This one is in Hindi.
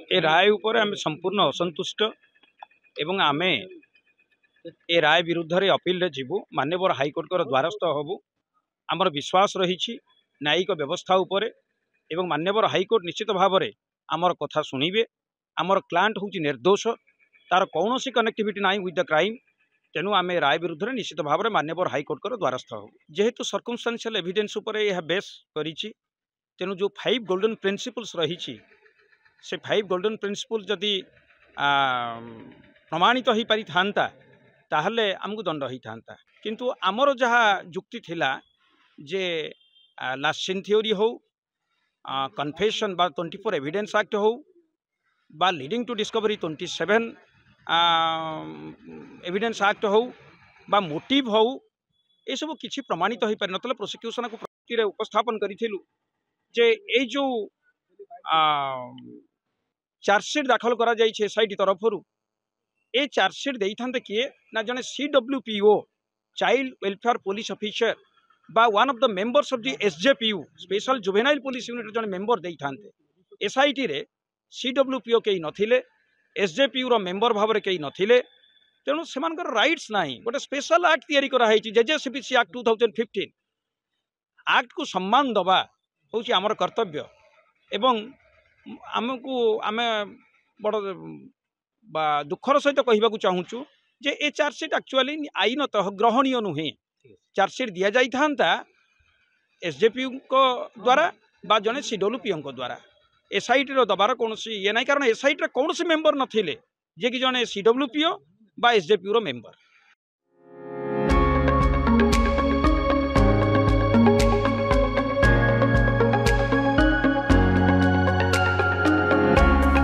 ए राय उपर आम संपूर्ण असंतुष्ट एवं आमे ए राय विरुद्ध रे अपील रे जीवु माननीय हाइकोर्ट द्वारस्थ हबु। आमर विश्वास रही न्यायिक व्यवस्था उपरे एवं माननीय हाइकोर्ट निश्चित भाव में आमर कथा शुणिबे। आमर क्लांट हूँ निर्दोष, तार कौन कनेक्टिविटी ना विथ द क्राइम। तेणु आम राय विरुद्ध में निश्चित भाव में माननीय हाइकोर्ट द्वारस्थ हबु। जेहेतु सर्कमस्टांशियल एविडेंस उपरे यह बेस करिछि, तेणु जो 5 गोल्डन प्रिंसिपल्स रही से 5 गोल्डन प्रिंसिपल जदि प्रमाणित हो पारि थांता ताहले आमको दंड ही थांता। किंतु आमर जहाँ जुक्ति थिला जे लास्ट सीन थ्योरी हो, कन्फेशन बा 24 एविडेंस एक्ट हो, बा leading to discovery 27 evidence act हो, बा मोटिव हो, ये सब किसी प्रमाणित हो पारि नतले प्रोसिक्यूशन को प्रकृति उपस्थापन करिथिलु जे ए जो चार्जसीट दाखल करा जाइछे एसआईटी तरफरु। ए चार्जसीट देई थांते किए ना जने CWPO child welfare police officer बा one of the members of the SJPU special juvenile police unit जने मेंबर देई थांते। एसआईटी रे सीडब्ल्यूपीओ केई नथिले, एसजेपीयू रो मेंबर भाव रे केई नथिले। तेणु सेमानकर राइट्स नाही। गोटे स्पेशल एक्ट तैयारी करा हैछि जेजेसीपीसी एक्ट 2015 एक्ट को सम्मान दबा होछि हमर कर्तव्य। एवं आमको आमे बड़ बा दुखर सहित कहवाक चाहूँ जे ए चार्जसीट एक्चुअली आईनतः ग्रहणीय नुहे। चार्जसीट दि जाई थांता एसजेपीयू को द्वारा बा जने सीडब्ल्यूपीओ को द्वारा। एसआईटी रो दबार कौन ये ना, कारण एसआईटी रे कौन मेंबर नथिले जे कि जने सीडब्ल्यूपीओ बा एसजेपीयू रो मेंबर।